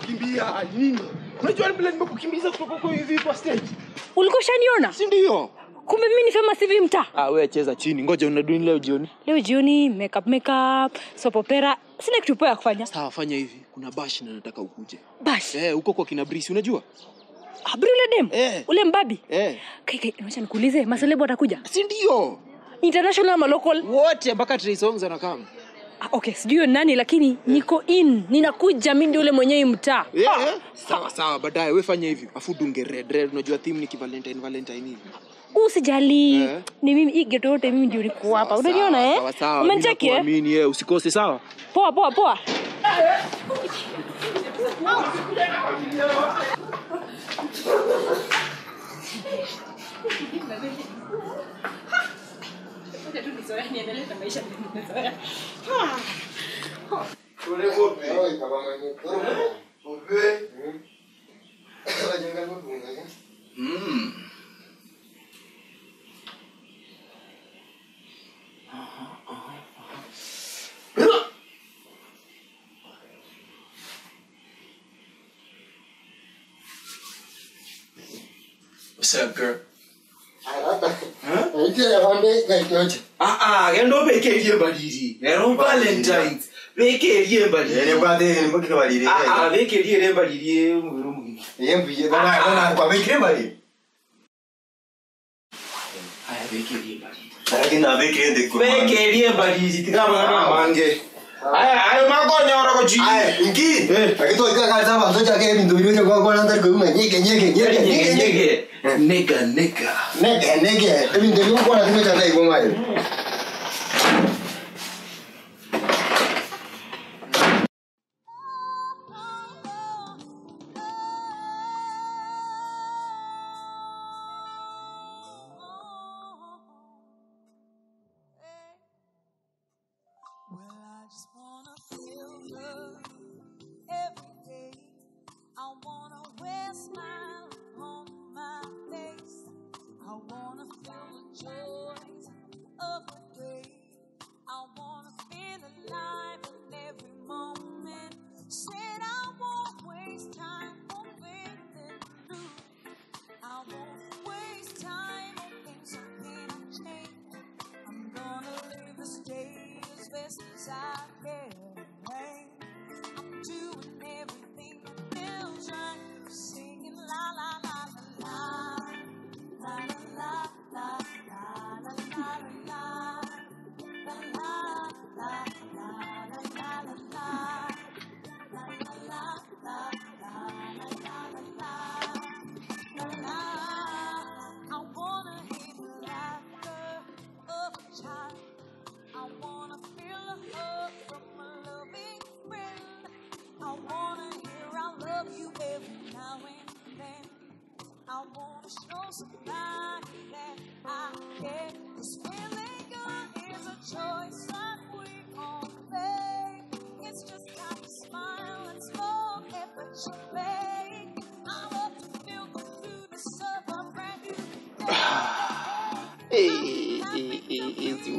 Kimbia nini? Unajua bila nimekukimbiza kutoka kwa hivi kwa stage. Ulikuwa shaniona? Si ndio? Kumbe mimi ni famous hivi mtaa. Wewe cheza chini. Ngoja unaduni leo jioni. Leo jioni makeup, soap opera. Sina kitu poa ya kufanya. Sawa, fanya hivi. Kuna bash na nataka ukuje. Bash? Huko kwa kina Breeze unajua? Ule dem? Ule mbabi? Kai, acha nikuulize, maselebo atakuja? Si ndio? International ama local? Wote mpaka Trey Songs anakama. Okay, sijui nani lakini niko in. Ninakuja mimi ndio ule mwenyewe mtaa. Sawa, baadaye wewe fanya hivi. Afu dunge red. Unajua theme ni Valentine hivi. Usijali. Ni mimi igeto yote mimi ndio niko hapa. Unaniona Sawa. Umenicheki Mimi usikose sawa? Poa. What's up, girl? Kendo bekerie badiri. Ero Valentines. Bekerie badiri. Ere bade mbuke badiri. Bekerie badiri muguru mugi. Yembiye bana kwa bekerie badiri. Bekerie badiri. Lakini bekerie ndiko. Bekerie badiri tikama mange. Ayo makonya ora ko ji. Ingi. Akito ika kaza banzo chake bindu byo kwa ndar ko nyeke. Nigga. Bindu byo kwa ndar ko chake ngomai.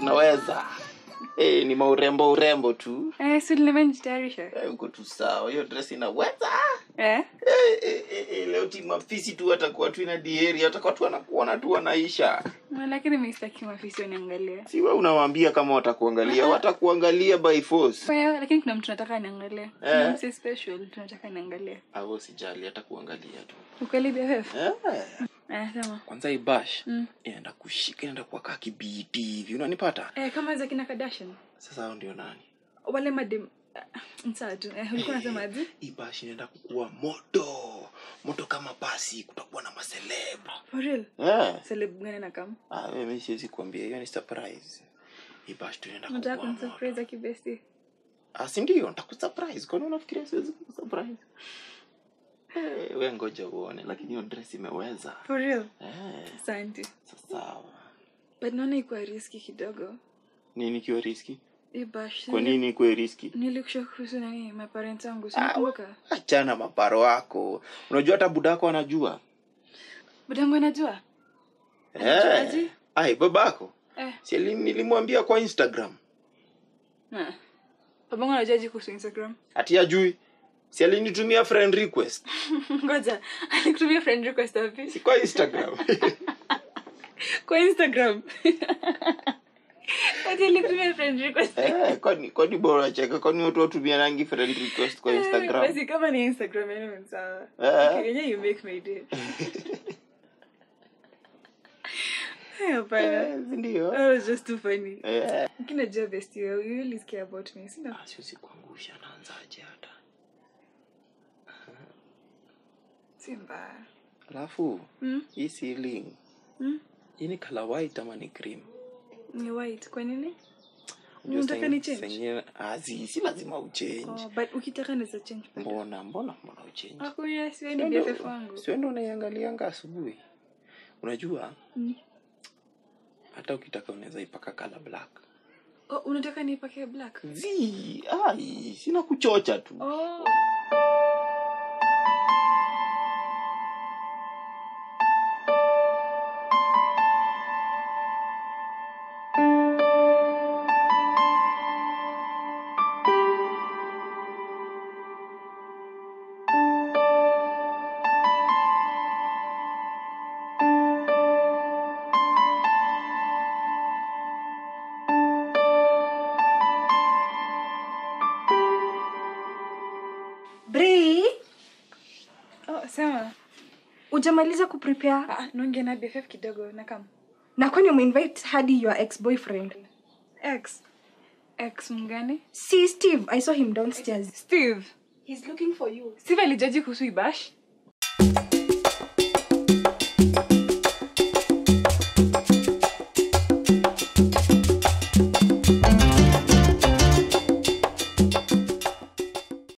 Unaweza. Ni maurembo tu. Si nimejitayarisha. Uko tu sawa. Hiyo dress inaweza. Leo timu afisi tu atakuwa tu ina diary, atakuwa tu anakuona tu anaisha. Lakini mimi sitaki mafisi waniangalie. Si wewe unawaambia kama watakuangalia, watakuangalia by force. Lakini kuna mtu anataka aniangalie. Kuna mtu special tunataka aniangalie. Usijali, atakuangalia tu. Ukweli BFF? Sema. Kwanza ibash. Inaenda kushika, inaenda kwa kaki BT hivi. Unanipata? Kama za kina Kardashian. Sasa hao ndio nani? Wale madem inside. Ulikuwa unasema aje? Ibash inaenda kukua moto kama pasi, kutakuwa na maceleb. For real? Celeb gani na kama? Mimi siwezi kuambia, hiyo ni surprise. Ibash tunaenda kukua. Nataka surprise kibesti. Si ndio, nitakusurprise. Kwa nini unafikiria siwezi kusurprise? Wewe ngoja uone, lakini hiyo dress imeweza. For real? Asante. Sawa. But naona iko risky kidogo. Nini kiwa risky? Ibash. Kwa nini kwa riski? Nilikusha kuhusu nani my parents wangu. Sinakumbuka. Achana maparo wako. Unajua hata budako anajua. Budangu anajua? Anajuaje? Ai babako. Si nilimwambia kwa Instagram. Babangu anajuaje kuhusu Instagram? Ati hajui. Si alinitumia friend request. Ngoja, alikutumia friend request wapi? Si kwa Instagram. Kwa Instagram. Ati alikutumia friend request. Kwani bora cheka kwani watu watumia rangi friend request kwa Instagram. Basi kama ni Instagram yenyewe sawa. Okay, you make my day. Ndio. That was just too funny. Kina job best you really care about me. Sina. Siwezi kuangusha naanzaje hata. Simba. Alafu hii ceiling. Hii ni color white ama ni cream? Ni white. Kwa nini? Unataka ni change? Si lazima uchange. But ukitaka naweza change. Mbona uchange? Hakuna siwe ni BFF wangu. Siwe ndo unaiangalianga asubuhi. Unajua? Hata ukitaka unaweza ipaka color black. Unataka nipake black? Sina kuchocha tu. Sawa. Ujamaliza kuprepare? Nonge na BFF kidogo na kama. Na kwani umeinvite hadi your ex-boyfriend? Ex mgani? See Steve, I saw him downstairs. Steve. He's looking for you. Steve alijaji kuhusu Ibash?